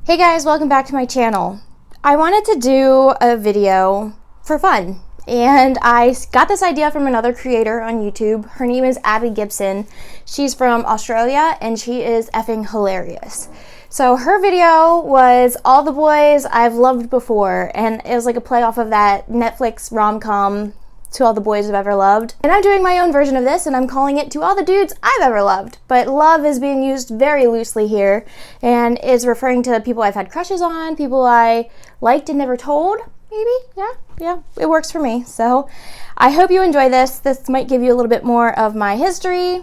Hey guys, welcome back to my channel. I wanted to do a video for fun, and I got this idea from another creator on YouTube. Her name is Abby Gibson. She's from Australia and she is effing hilarious. So her video was all the boys I've loved before, and it was like a play off of that Netflix rom-com To All the Boys I've Ever Loved. And I'm doing my own version of this, and I'm calling it To All the Dudes I've Ever Loved. But love is being used very loosely here, and is referring to people I've had crushes on, people I liked and never told, maybe? Yeah, it works for me. So I hope you enjoy this. This might give you a little bit more of my history.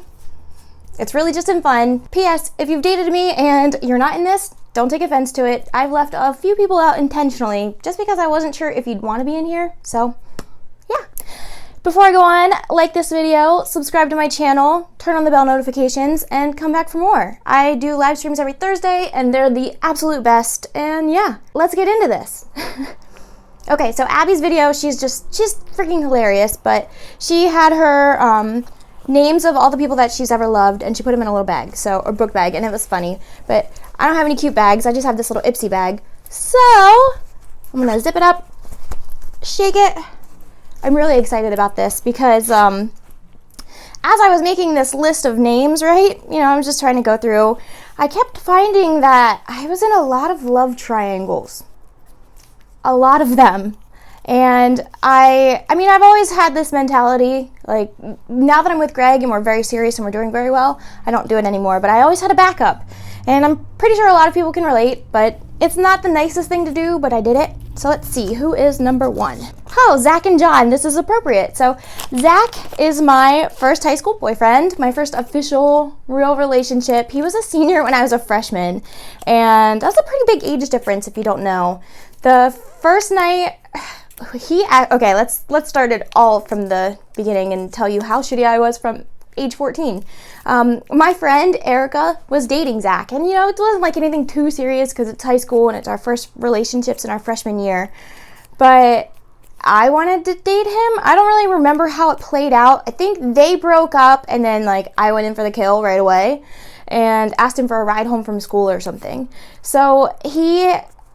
It's really just in fun. P.S. If you've dated me and you're not in this, don't take offense to it. I've left a few people out intentionally just because I wasn't sure if you'd want to be in here. So yeah. Before I go on, like this video, subscribe to my channel, turn on the bell notifications, and come back for more. I do live streams every Thursday, and they're the absolute best. And yeah, let's get into this. Okay, so Abby's video, she's freaking hilarious, but she had her names of all the people that she's ever loved, and she put them in a little bag, or book bag, and it was funny. But I don't have any cute bags, I just have this little Ipsy bag. So I'm gonna zip it up, shake it. I'm really excited about this because as I was making this list of names, right, I'm just trying to go through, I kept finding that I was in a lot of love triangles. A lot of them. And I've always had this mentality, like, now that I'm with Greg and we're very serious and we're doing very well, I don't do it anymore, but I always had a backup. And I'm pretty sure a lot of people can relate, but it's not the nicest thing to do, but I did it. So let's see, who is number one? Oh, Zach and John, this is appropriate. So Zach is my first high school boyfriend, my first official real relationship. He was a senior when I was a freshman, and that's a pretty big age difference if you don't know. The first night, okay, let's start it all from the beginning and tell you how shitty I was from age 14. My friend Erica was dating Zach, and it wasn't like anything too serious because it's high school and it's our first relationships in our freshman year, but I wanted to date him. I don't really remember how it played out. I think they broke up, and then I went in for the kill right away and asked him for a ride home from school or something. So he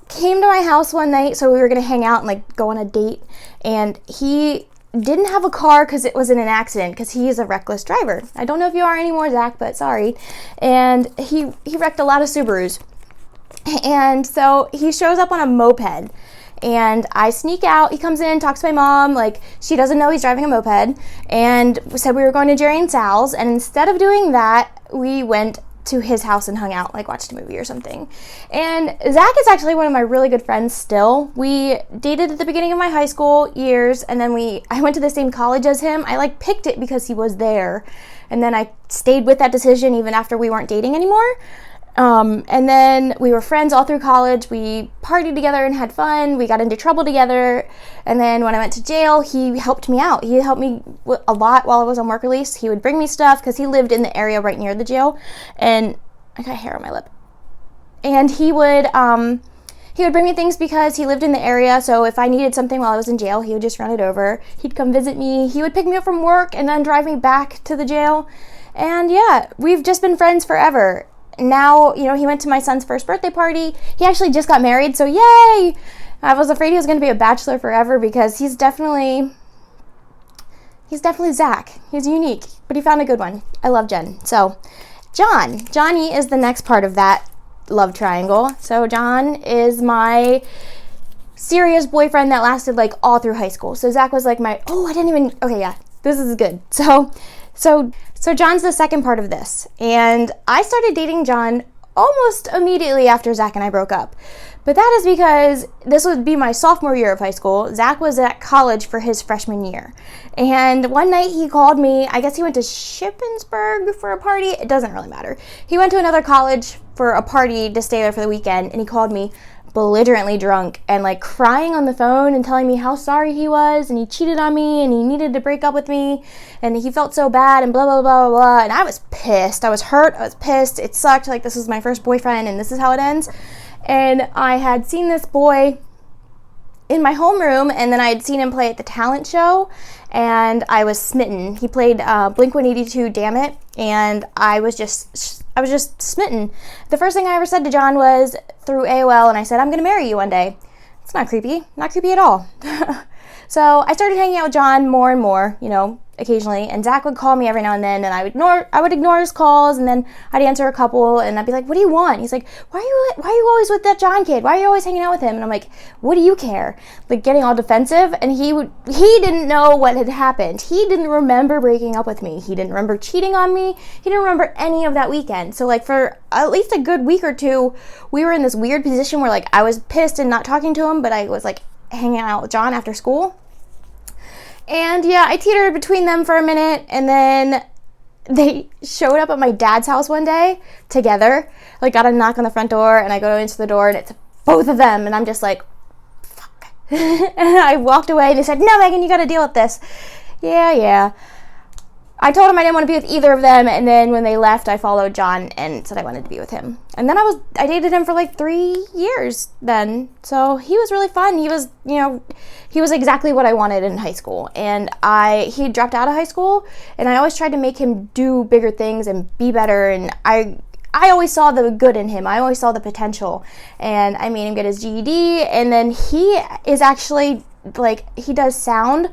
came to my house one night, so we were gonna hang out and go on a date, and he didn't have a car because it was in an accident because he is a reckless driver. I don't know if you are anymore, Zach, but sorry. And he wrecked a lot of Subarus. And so he shows up on a moped, and I sneak out. He comes in, talks to my mom, she doesn't know he's driving a moped, and said we were going to Jerry and Sal's, and instead of doing that, we went to his house and hung out, watched a movie or something. And Zach is actually one of my really good friends still. We dated at the beginning of my high school years, and then I went to the same college as him. I picked it because he was there, and then I stayed with that decision even after we weren't dating anymore. And then we were friends all through college. We partied together and had fun. We got into trouble together. And then when I went to jail, he helped me out. He helped me a lot while I was on work release. He would bring me stuff because he lived in the area right near the jail. And I got hair on my lip. And he would bring me things because he lived in the area. So if I needed something while I was in jail, he would just run it over. He'd come visit me. He would pick me up from work and then drive me back to the jail. And yeah, we've just been friends forever. Now, he went to my son's first birthday party. He actually just got married, so yay! I was afraid he was going to be a bachelor forever because he's definitely Zach. He's unique, but he found a good one. I love Jen. So, Johnny is the next part of that love triangle. So John is my serious boyfriend that lasted all through high school. So Zach was this is good. So John's the second part of this, and I started dating John almost immediately after Zach and I broke up. But that is because this would be my sophomore year of high school. Zach was at college for his freshman year. And one night he called me. I guess he went to Shippensburg for a party. It doesn't really matter. He went to another college for a party to stay there for the weekend, and he called me belligerently drunk and crying on the phone and telling me how sorry he was, and he cheated on me and he needed to break up with me and he felt so bad and blah blah blah blah blah. And I was pissed. I was hurt. I was pissed. It sucked. This was my first boyfriend and this is how it ends. And I had seen this boy in my homeroom, and then I had seen him play at the talent show, and I was smitten. He played Blink-182 Damn It, and I was just smitten. The first thing I ever said to Jon was through AOL, and I said, I'm gonna marry you one day. It's not creepy at all. So I started hanging out with Jon more and more, you know, occasionally, and Zach would call me every now and then, and I would ignore his calls, and then I'd answer a couple, and I'd be like, what do you want? He's like, why are you always with that Jon kid? Why are you always hanging out with him? And I'm like, what do you care? Like, getting all defensive, and he didn't know what had happened. He didn't remember breaking up with me. He didn't remember cheating on me. He didn't remember any of that weekend. So like for at least a good week or two, we were in this weird position where like I was pissed and not talking to him, but I was like hanging out with Jon after school. And yeah, I teetered between them for a minute, and then they showed up at my dad's house one day together. Like, got a knock on the front door, and I go into the door, and it's both of them, and I'm just like, fuck. And I walked away, and they said, no, Megan, you gotta deal with this. Yeah. I told him I didn't want to be with either of them, and then when they left, I followed Jon and said I wanted to be with him. And then I dated him for like 3 years then. So he was really fun. He was exactly what I wanted in high school. And he dropped out of high school, and I always tried to make him do bigger things and be better, and I always saw the good in him. I always saw the potential, and I made him get his GED, and then he is actually, like, he does sound,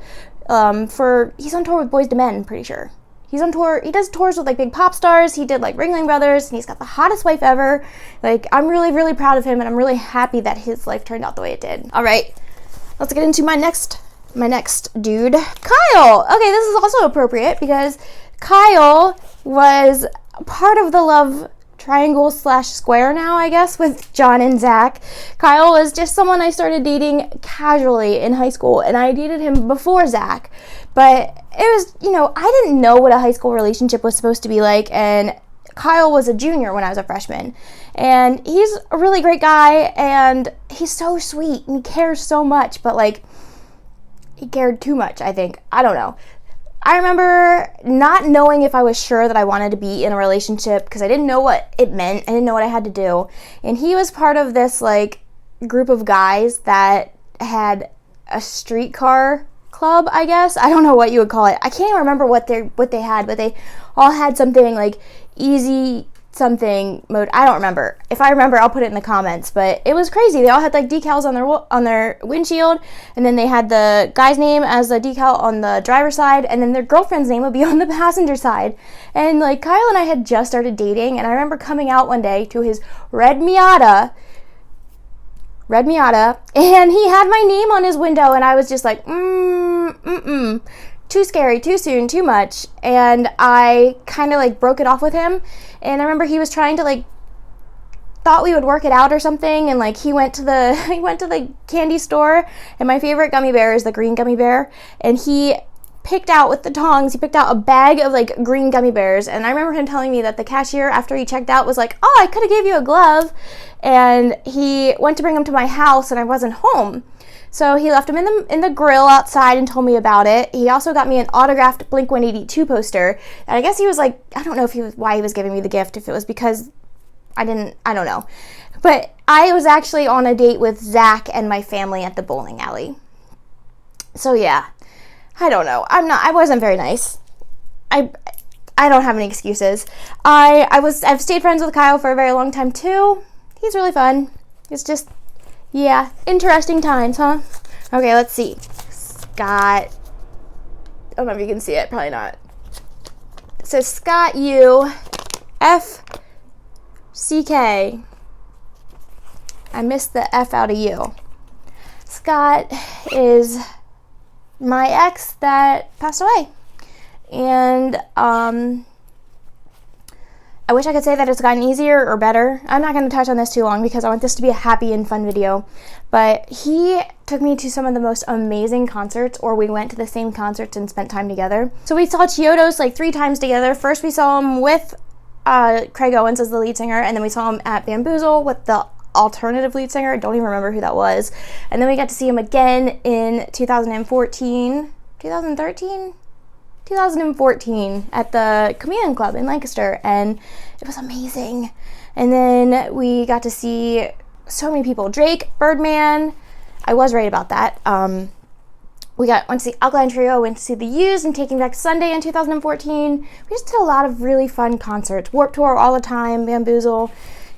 he's on tour with Boyz II Men, I'm pretty sure. He's on tour, he does tours with like big pop stars, he did like Ringling Brothers, and he's got the hottest wife ever. Like, I'm really, really proud of him, and I'm really happy that his life turned out the way it did. All right, let's get into my next dude, Kyle. Okay, this is also appropriate because Kyle was part of the love triangle / square now, I guess, with Jon and Zach. Kyle was just someone I started dating casually in high school, and I dated him before Zach, but it was, I didn't know what a high school relationship was supposed to be like, and Kyle was a junior when I was a freshman, and he's a really great guy, and he's so sweet, and he cares so much, but like, he cared too much, I think. I don't know. I remember not knowing if I was sure that I wanted to be in a relationship because I didn't know what it meant. I didn't know what I had to do. And he was part of this like group of guys that had a streetcar club, I guess. I don't know what you would call it. I can't even remember what they had, but they all had something like easy something mode. I don't remember. If I remember, I'll put it in the comments, but it was crazy. They all had like decals on their windshield, and then they had the guy's name as a decal on the driver's side, and then their girlfriend's name would be on the passenger side. And like, Kyle and I had just started dating, and I remember coming out one day to his red Miata, and he had my name on his window, and I was just like, too scary, too soon, too much. And I kind of like broke it off with him. And I remember he was trying to like, thought we would work it out or something. And like, he went to the candy store, and my favorite gummy bear is the green gummy bear. And he picked out with the tongs, he picked out a bag of like green gummy bears. And I remember him telling me that the cashier, after he checked out, was like, oh, I could have gave you a glove. And he went to bring them to my house, and I wasn't home. So he left them in the grill outside and told me about it. He also got me an autographed Blink-182 poster. And I guess he was like, I don't know why he was giving me the gift, if it was because I don't know. But I was actually on a date with Zach and my family at the bowling alley. So yeah, I don't know. I wasn't very nice. I don't have any excuses. I've stayed friends with Kyle for a very long time too. He's really fun. It's just, yeah, interesting times, huh? Okay, let's see. Scott. I don't know if you can see it. Probably not. It says Scott U. F. C. K. I missed the F out of U. Scott is my ex that passed away. And, I wish I could say that it's gotten easier or better. I'm not going to touch on this too long because I want this to be a happy and fun video. But he took me to some of the most amazing concerts, or we went to the same concerts and spent time together. So we saw Chiodos like 3 times together. First we saw him with Craig Owens as the lead singer, and then we saw him at Bamboozle with the alternative lead singer. I don't even remember who that was. And then we got to see him again in 2014 at the Chameleon Club in Lancaster, and it was amazing. And then we got to see so many people. Drake, Birdman, I was right about that. We went to see Alkaline Trio, went to see The Used and Taking Back Sunday in 2014. We just did a lot of really fun concerts. Warped Tour all the time, Bamboozle.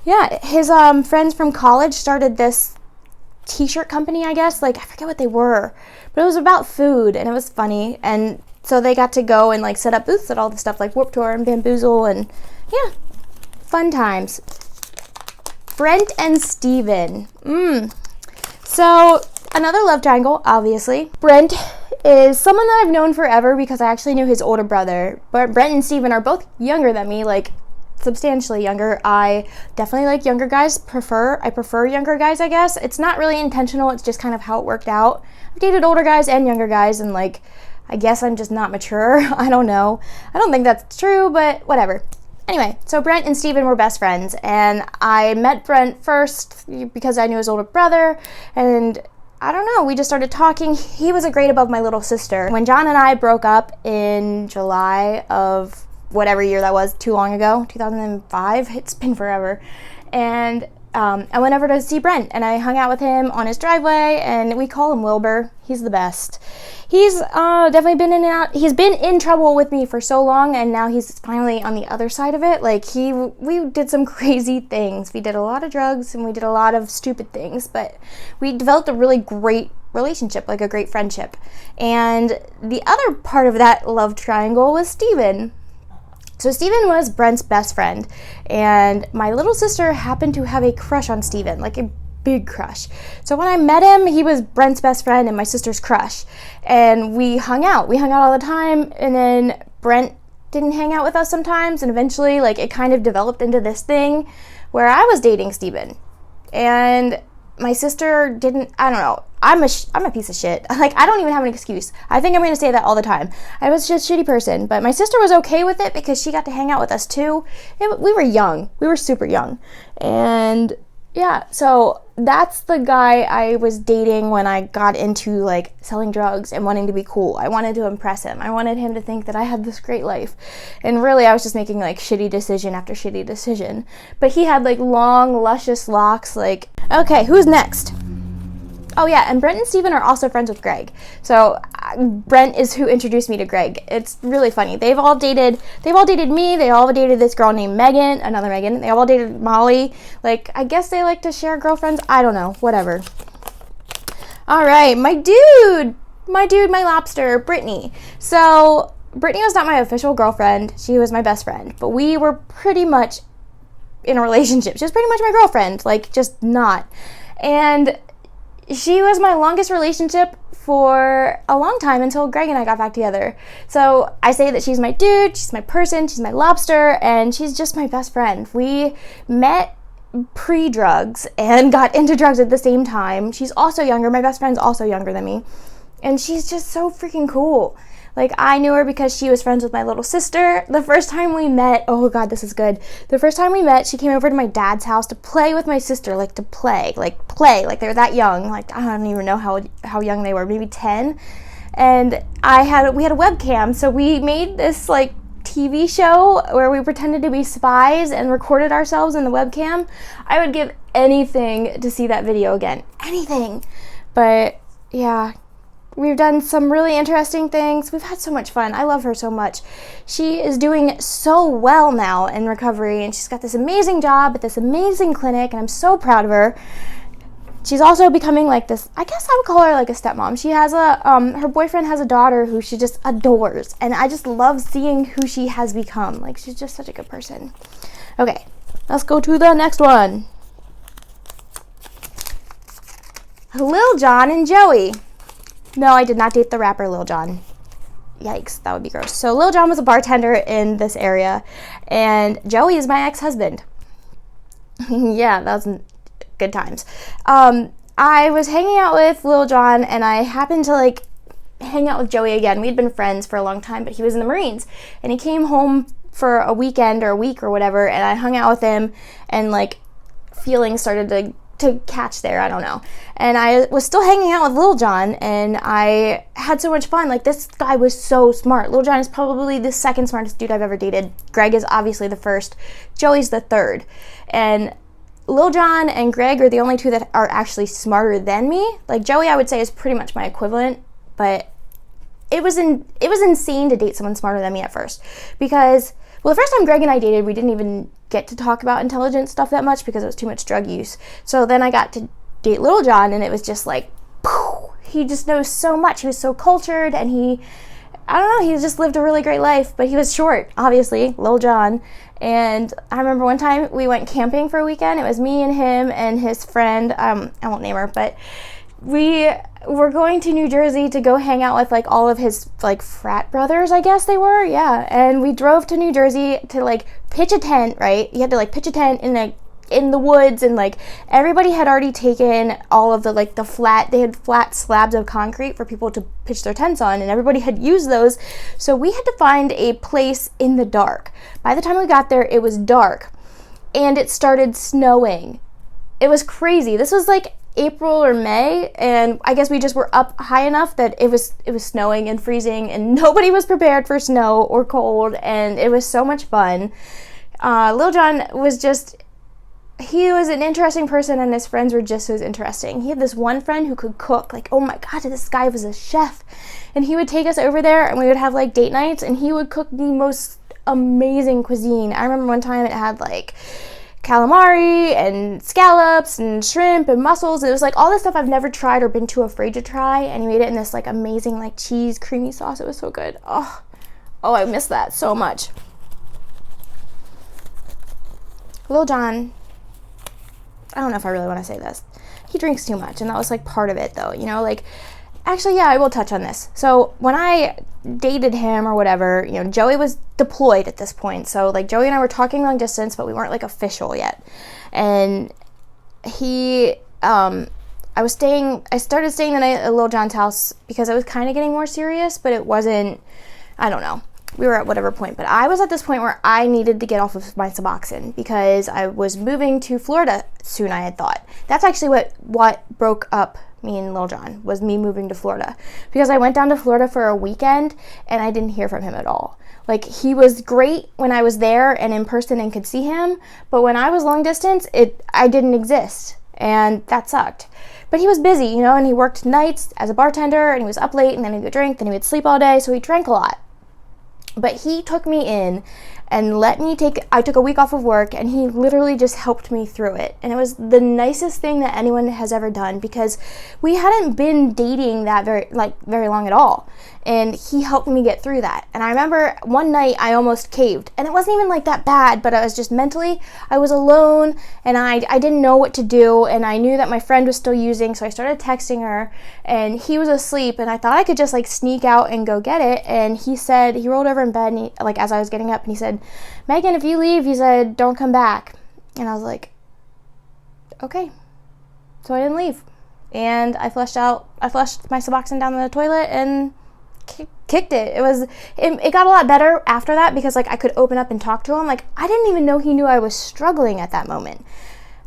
Yeah, his friends from college started this t-shirt company, I guess. Like, I forget what they were, but it was about food, and it was funny. And so they got to go and, like, set up booths at all the stuff like Warped Tour and Bamboozle, and yeah, fun times. Brent and Stephen. So, another love triangle, obviously. Brent is someone that I've known forever because I actually knew his older brother. But Brent and Stephen are both younger than me, like substantially younger. I definitely like younger guys. I prefer younger guys, I guess. It's not really intentional. It's just kind of how it worked out. I've dated older guys and younger guys, and like, I guess I'm just not mature. I don't know. I don't think that's true, but whatever. Anyway, so Brent and Stephen were best friends, and I met Brent first because I knew his older brother, and I don't know, we just started talking. He was a grade above my little sister. When John and I broke up in July of whatever year that was, too long ago, 2005, it's been forever, and I went over to see Brent, and I hung out with him on his driveway, and we call him Wilbur. He's the best. He's definitely been in and out. He's been in trouble with me for so long, and now he's finally on the other side of it. Like, we did some crazy things. We did a lot of drugs, and we did a lot of stupid things, but we developed a really great relationship, like a great friendship. And the other part of that love triangle was Steven. So Steven was Brent's best friend, and my little sister happened to have a crush on Steven, like a big crush. So when I met him, he was Brent's best friend and my sister's crush, and we hung out all the time. And then Brent didn't hang out with us sometimes, and eventually, like, it kind of developed into this thing where I was dating Steven, and my sister didn't. I don't know. I'm a piece of shit. Like, I don't even have an excuse. I think I'm going to say that all the time. I was just a shitty person, but my sister was okay with it because she got to hang out with us too. We were young. We were super young. And yeah, so that's the guy I was dating when I got into, like, selling drugs and wanting to be cool. I wanted to impress him. I wanted him to think that I had this great life. And really, I was just making, like, shitty decision after shitty decision. But he had, like, long, luscious locks, like... Okay, who's next? Oh yeah, and Brent and Stephen are also friends with Greg. So Brent is who introduced me to Greg. It's really funny. They've all dated me. They all dated this girl named Megan, another Megan. They all dated Molly. Like, I guess they like to share girlfriends. I don't know, whatever. All right, my lobster, Brittany. So Brittany was not my official girlfriend. She was my best friend, but we were pretty much in a relationship. She was pretty much my girlfriend, like, just not. And she was my longest relationship for a long time until Greg and I got back together. So I say that she's my dude, she's my person, she's my lobster, and she's just my best friend. We met pre-drugs and got into drugs at the same time. She's also younger. My best friend's also younger than me. And she's just so freaking cool. Like, I knew her because she was friends with my little sister. The first time we met, oh God, this is good. The first time we met, she came over to my dad's house to play with my sister, like to play, like they were that young. Like, I don't even know how young they were, maybe 10. And we had a webcam, so we made this, like, TV show where we pretended to be spies and recorded ourselves in the webcam. I would give anything to see that video again. Anything. But yeah, we've done some really interesting things. We've had so much fun. I love her so much. She is doing so well now in recovery, and she's got this amazing job at this amazing clinic, and I'm so proud of her. She's also becoming like this, I guess I would call her like a stepmom. She has her boyfriend has a daughter who she just adores, and I just love seeing who she has become. Like, she's just such a good person. Okay, let's go to the next one. Lil Jon and Joey. No, I did not date the rapper Lil Jon. Yikes, that would be gross. So Lil Jon was a bartender in this area, and Joey is my ex-husband. Yeah, that was good times. I was hanging out with Lil Jon, and I happened to, like, hang out with Joey again. We'd been friends for a long time, but he was in the Marines, and he came home for a weekend or a week or whatever, and I hung out with him, and, like, feelings started to catch there, I don't know. And I was still hanging out with Lil Jon, and I had so much fun. Like, this guy was so smart. Lil Jon is probably the second smartest dude I've ever dated. Greg is obviously the first. Joey's the third. And Lil Jon and Greg are the only two that are actually smarter than me. Like Joey, I would say, is pretty much my equivalent, but it was insane to date someone smarter than me at first, because, well, the first time Greg and I dated, we didn't even get to talk about intelligent stuff that much because it was too much drug use. So then I got to date Lil Jon, and it was just like, poof, he just knows so much. He was so cultured, and I don't know, he just lived a really great life, but he was short, obviously, Lil Jon. And I remember one time we went camping for a weekend. It was me and him and his friend, I won't name her, but we were going to New Jersey to go hang out with like all of his like frat brothers, I guess they were, yeah. And we drove to New Jersey to like pitch a tent, right? You had to like pitch a tent in the woods, and like everybody had already taken all of the like they had flat slabs of concrete for people to pitch their tents on, and everybody had used those. So we had to find a place in the dark. By the time we got there, it was dark and it started snowing. It was crazy. This was like April or May, and I guess we just were up high enough that it was snowing and freezing, and nobody was prepared for snow or cold, and it was so much fun. Lil Jon he was an interesting person, and his friends were just as interesting. He had this one friend who could cook. Like, oh my God, this guy was a chef. And he would take us over there, and we would have like date nights, and he would cook the most amazing cuisine. I remember one time it had like calamari and scallops and shrimp and mussels. It was like all this stuff I've never tried or been too afraid to try, and he made it in this like amazing like cheese creamy sauce. It was so good. Oh, I miss that so much. Lil Jon, I don't know if I really want to say this. He drinks too much, and that was like part of it though, you know, like, actually, yeah, I will touch on this. So when I dated him or whatever, you know, Joey was deployed at this point. So like Joey and I were talking long distance, but we weren't like official yet. And I started staying the night at Lil Jon's house because I was kind of getting more serious, but it wasn't, I don't know. We were at whatever point, but I was at this point where I needed to get off of my Suboxone because I was moving to Florida soon, I had thought. That's actually what broke up me and Lil Jon, was me moving to Florida, because I went down to Florida for a weekend and I didn't hear from him at all. Like, he was great when I was there and in person and could see him, but when I was long distance, I didn't exist, and that sucked. But he was busy, you know, and he worked nights as a bartender, and he was up late, and then he would drink, then he would sleep all day, so he drank a lot. But he took me in and I took a week off of work, and he literally just helped me through it. And it was the nicest thing that anyone has ever done, because we hadn't been dating that very long at all. And he helped me get through that. And I remember one night I almost caved, and it wasn't even like that bad, but I was just mentally, I was alone, and I didn't know what to do, and I knew that my friend was still using, so I started texting her, and he was asleep, and I thought I could just like sneak out and go get it. And he rolled over in bed, and like as I was getting up, and he said, "Megan, if you leave," he said, "don't come back." And I was like, okay. So I didn't leave, and I flushed my Suboxone down the toilet and kicked it. It got a lot better after that, because like I could open up and talk to him. Like, I didn't even know he knew I was struggling at that moment.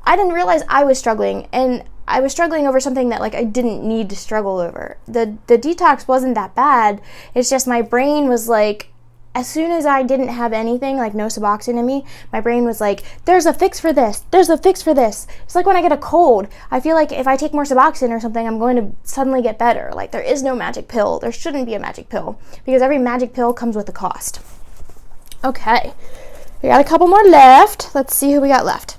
I didn't realize I was struggling, and I was struggling over something that like I didn't need to struggle over. The detox wasn't that bad. It's just my brain was like, as soon as I didn't have anything, like no Suboxone in me, my brain was like, there's a fix for this. There's a fix for this. It's like when I get a cold. I feel like if I take more Suboxone or something, I'm going to suddenly get better. Like, there is no magic pill. There shouldn't be a magic pill, because every magic pill comes with a cost. Okay. We got a couple more left. Let's see who we got left.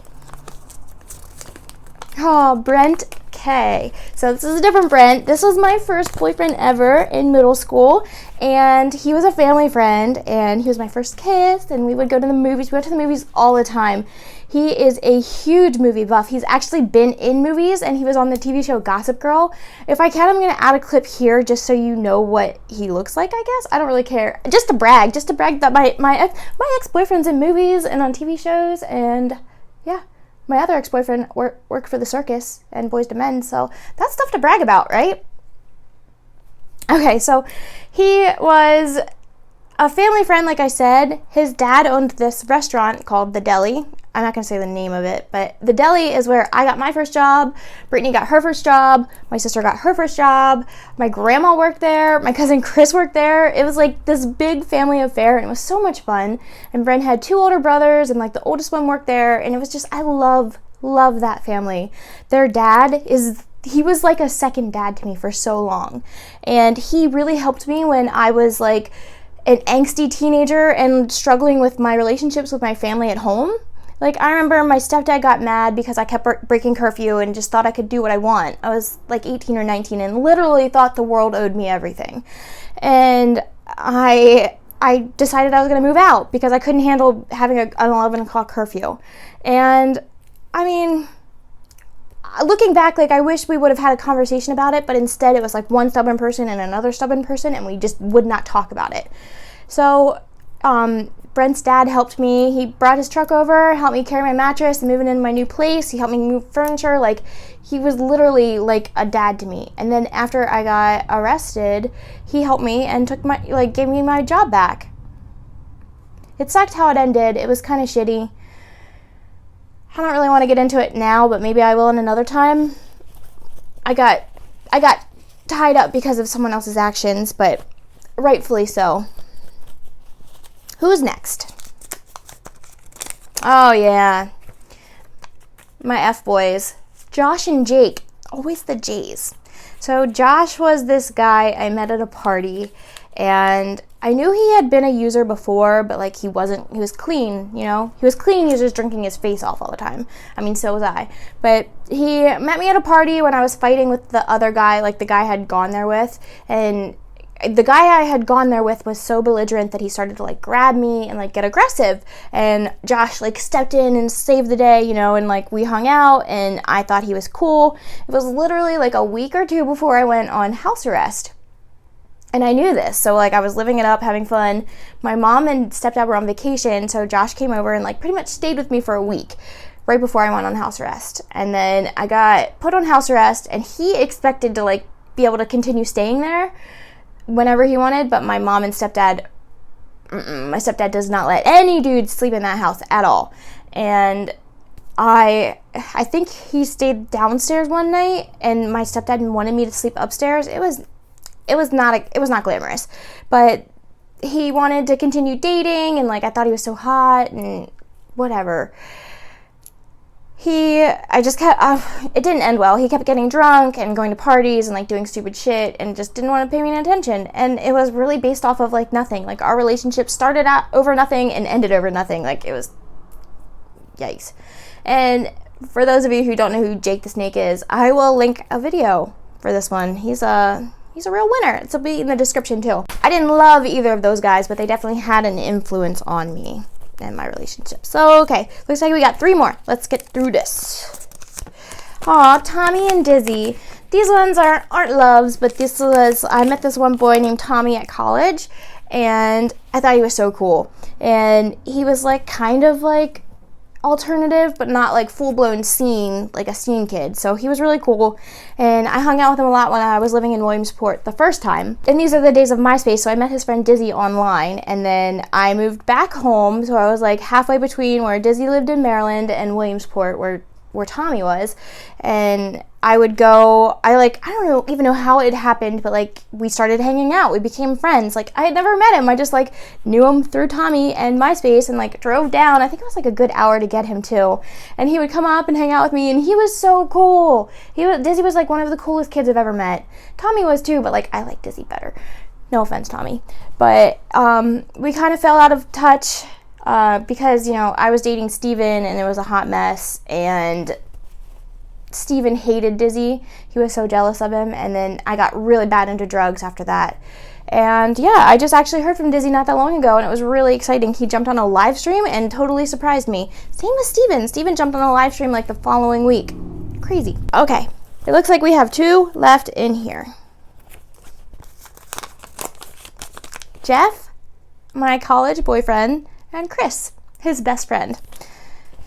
Oh, Brent K. So this is a different Brent. This was my first boyfriend ever in middle school, and he was a family friend, and he was my first kiss, and we would go to the movies. We went to the movies all the time. He is a huge movie buff. He's actually been in movies, and he was on the TV show Gossip Girl. If I can, I'm going to add a clip here just so you know what he looks like, I guess. I don't really care. Just to brag that my ex-boyfriend's in movies and on TV shows, and yeah. My other ex-boyfriend worked for the circus and Boys to Men, so that's stuff to brag about, right? Okay, so he was a family friend, like I said. His dad owned this restaurant called The Deli. I'm not going to say the name of it, but The Deli is where I got my first job, Brittany got her first job, my sister got her first job, my grandma worked there, my cousin Chris worked there. It was like this big family affair, and it was so much fun. And Brent had 2 older brothers, and like the oldest one worked there, and it was just, I love Love that family. Their dad he was like a second dad to me for so long. And he really helped me when I was like an angsty teenager and struggling with my relationships with my family at home. Like, I remember my stepdad got mad because I kept breaking curfew and just thought I could do what I want. I was like 18 or 19 and literally thought the world owed me everything. And I decided I was going to move out because I couldn't handle having an 11 o'clock curfew. And I mean, looking back, like, I wish we would have had a conversation about it, but instead it was like one stubborn person and another stubborn person, and we just would not talk about it. So Brent's dad helped me. He brought his truck over, helped me carry my mattress and move it into my new place. He helped me move furniture. Like, he was literally like a dad to me. And then after I got arrested, he helped me and gave me my job back. It sucked how it ended. It was kind of shitty. I don't really want to get into it now, but maybe I will in another time. I got tied up because of someone else's actions, but rightfully so. Who's next? Oh, yeah. My F-boys. Josh and Jake. Always the J's. So Josh was this guy I met at a party, and I knew he had been a user before, but like he was clean, you know? He was clean, he was just drinking his face off all the time. I mean, so was I. But he met me at a party when I was fighting with the other guy, like the guy I had gone there with, and the guy I had gone there with was so belligerent that he started to like grab me and like get aggressive, and Josh like stepped in and saved the day, you know, and like we hung out and I thought he was cool. It was literally like a week or two before I went on house arrest, and I knew this, so like I was living it up, having fun. My mom and stepdad were on vacation, so Josh came over and like pretty much stayed with me for a week right before I went on house arrest. And then I got put on house arrest, and he expected to like be able to continue staying there whenever he wanted, but my mom and stepdad, my stepdad does not let any dude sleep in that house at all. And I think he stayed downstairs one night, and my stepdad wanted me to sleep upstairs. It was not glamorous, but he wanted to continue dating, and like I thought he was so hot and whatever. It didn't end well. He kept getting drunk and going to parties and like doing stupid shit and just didn't want to pay me any attention. And it was really based off of like nothing. Like our relationship started out over nothing and ended over nothing. Like it was, yikes. And for those of you who don't know who Jake the Snake is, I will link a video for this one. He's a real winner. It'll be in the description too. I didn't love either of those guys, but they definitely had an influence on me and my relationship. So, okay, looks like we got 3 more. Let's get through this. Aw, Tommy and Dizzy. These ones aren't loves, but I met this one boy named Tommy at college, and I thought he was so cool. And he was like kind of like alternative, but not like full-blown scene, like a scene kid. So he was really cool, and I hung out with him a lot when I was living in Williamsport the first time. And these are the days of MySpace, so I met his friend Dizzy online, and then I moved back home, so I was like halfway between where Dizzy lived in Maryland and Williamsport, where Tommy was. And I don't even know how it happened, but like we started hanging out. We became friends. Like I had never met him. I just like knew him through Tommy and MySpace, and like drove down. I think it was like a good hour to get him too. And he would come up and hang out with me, and he was so cool. Dizzy was like one of the coolest kids I've ever met. Tommy was too, but like I like Dizzy better. No offense, Tommy. But we kind of fell out of touch because, you know, I was dating Stephen and it was a hot mess, and Stephen hated Dizzy. He was so jealous of him, and then I got really bad into drugs after that. And yeah, I just actually heard from Dizzy not that long ago, and it was really exciting. He jumped on a live stream and totally surprised me. Same with Stephen. Stephen jumped on a live stream like the following week. Crazy. Okay, it looks like we have 2 left in here. Jeff, my college boyfriend, and Chris, his best friend.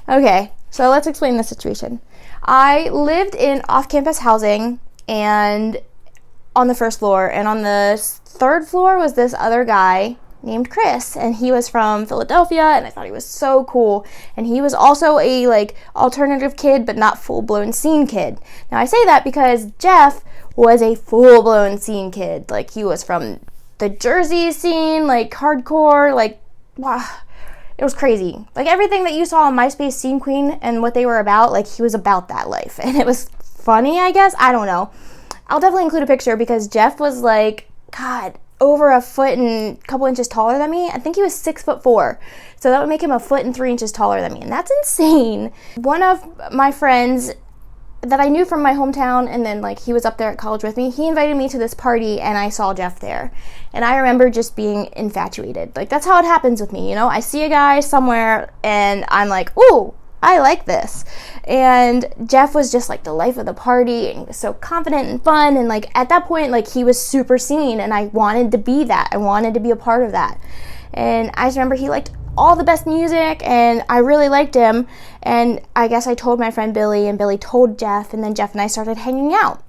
Okay, so let's explain the situation. I lived in off-campus housing and on the 1st floor, and on the 3rd floor was this other guy named Chris, and he was from Philadelphia, and I thought he was so cool. And he was also a like alternative kid, but not full-blown scene kid. Now I say that because Jeff was a full-blown scene kid. Like he was from the Jersey scene, like hardcore, like wow. It was crazy. Like, everything that you saw on MySpace Scene Queen and what they were about, like, he was about that life. And it was funny, I guess. I don't know. I'll definitely include a picture because Jeff was like, God, over a foot and a couple inches taller than me. I think he was 6'4". So that would make him a foot and 3 inches taller than me. And that's insane. One of my friends that I knew from my hometown, and then like he was up there at college with me, he invited me to this party and I saw Jeff there. And I remember just being infatuated. Like, that's how it happens with me, you know? I see a guy somewhere and I'm like, ooh, I like this. And Jeff was just like the life of the party, and he was so confident and fun, and like at that point, like, he was super seen, and I wanted to be that. I wanted to be a part of that. And I just remember he liked all the best music, and I really liked him. And I guess I told my friend Billy, and Billy told Jeff, and then Jeff and I started hanging out.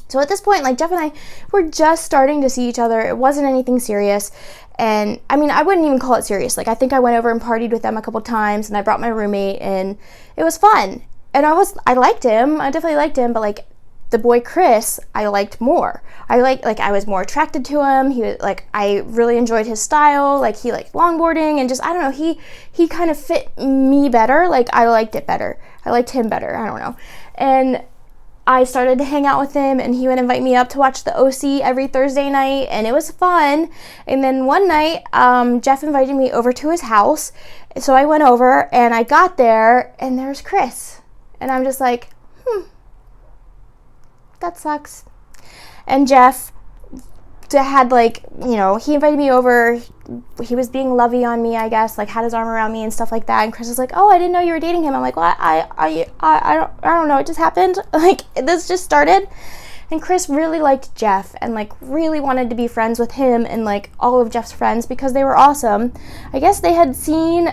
So at this point, like, Jeff and I were just starting to see each other. It wasn't anything serious. And I mean, I wouldn't even call it serious. Like, I think I went over and partied with them a couple times, and I brought my roommate, and it was fun. And I liked him. I definitely liked him, but like, the boy Chris, I liked more. I was more attracted to him. He was like, I really enjoyed his style. Like, he liked longboarding, and just, I don't know, he kind of fit me better. Like, I liked it better. I liked him better. I don't know. And I started to hang out with him, and he would invite me up to watch the OC every Thursday night, and it was fun. And then one night, Jeff invited me over to his house. So I went over, and I got there, and there's Chris. And I'm just like, that sucks. And Jeff had, like, you know, he invited me over. He was being lovey on me, I guess, like, had his arm around me and stuff like that. And Chris was like, oh, I didn't know you were dating him. I'm like, well, I don't know. It just happened. Like, this just started. And Chris really liked Jeff and, like, really wanted to be friends with him and, like, all of Jeff's friends because they were awesome. I guess they had seen,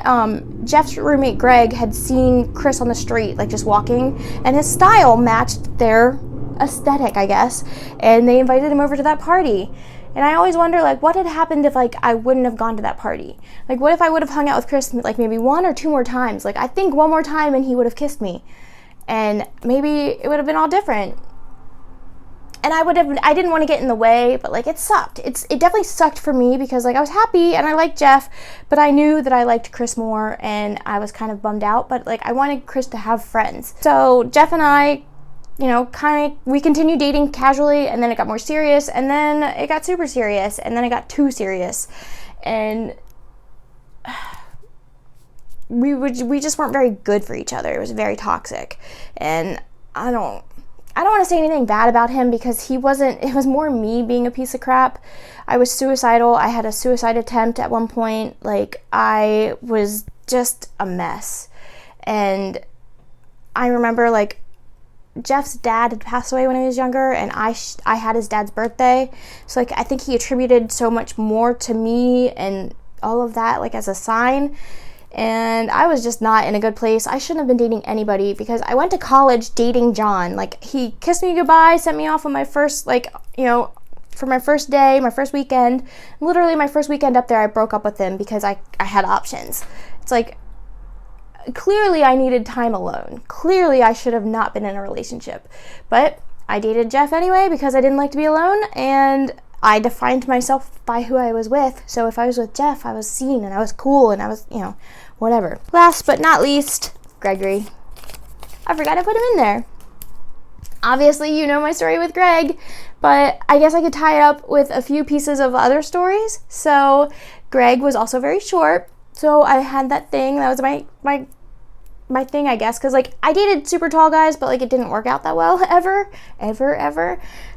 Jeff's roommate Greg had seen Chris on the street, like, just walking, and his style matched their aesthetic, I guess. And they invited him over to that party. And I always wonder, like, what had happened if, like, I wouldn't have gone to that party? Like, what if I would have hung out with Chris, like, maybe 1 or 2 more times? Like, I think 1 more time and he would have kissed me. And maybe it would have been all different. And I didn't want to get in the way, but, like, it sucked. It definitely sucked for me because, like, I was happy and I liked Jeff, but I knew that I liked Chris more, and I was kind of bummed out, but, like, I wanted Chris to have friends. So Jeff and I, you know, we continued dating casually, and then it got more serious, and then it got super serious, and then it got too serious. And we just weren't very good for each other. It was very toxic. And I don't want to say anything bad about him because it was more me being a piece of crap. I was suicidal. I had a suicide attempt at one point. Like, I was just a mess. And I remember, like, Jeff's dad had passed away when I was younger, and I had his dad's birthday. So, like, I think he attributed so much more to me and all of that, like, as a sign. And I was just not in a good place. I shouldn't have been dating anybody because I went to college dating John. Like, he kissed me goodbye, sent me off on my first, like, you know, for my first day, my first weekend. Literally my first weekend up there, I broke up with him because I had options. It's like, clearly I needed time alone. Clearly I should have not been in a relationship. But I dated Jeff anyway because I didn't like to be alone, and I defined myself by who I was with. So if I was with Jeff, I was seen and I was cool and I was, you know, whatever. Last but not least, Gregory. I forgot to put him in there. Obviously, you know my story with Greg, but I guess I could tie it up with a few pieces of other stories. So Greg was also very short. So I had that thing. That was my thing, I guess, because, like, I dated super tall guys, but, like, it didn't work out that well ever.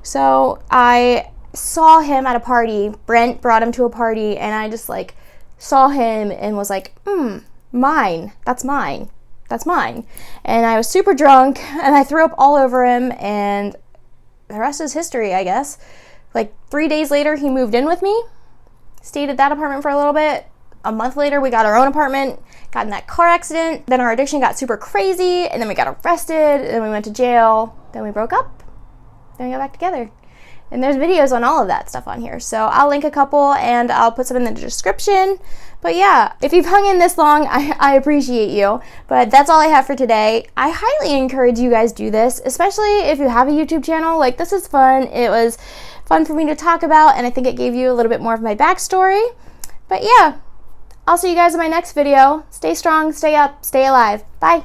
So I saw him at a party. Brent brought him to a party, and I just, like, saw him and was like, mine. That's mine. And I was super drunk, and I threw up all over him, and the rest is history, I guess. Like, 3 days later, he moved in with me, stayed at that apartment for a little bit. A month later, we got our own apartment, got in that car accident, then our addiction got super crazy, and then we got arrested, and then we went to jail, then we broke up, then we got back together. And there's videos on all of that stuff on here, so I'll link a couple, and I'll put some in the description. But yeah, if you've hung in this long, I appreciate you. But that's all I have for today. I highly encourage you guys do this, especially if you have a YouTube channel. Like, this is fun. It was fun for me to talk about, and I think it gave you a little bit more of my backstory. But yeah, I'll see you guys in my next video. Stay strong, stay up, stay alive. Bye.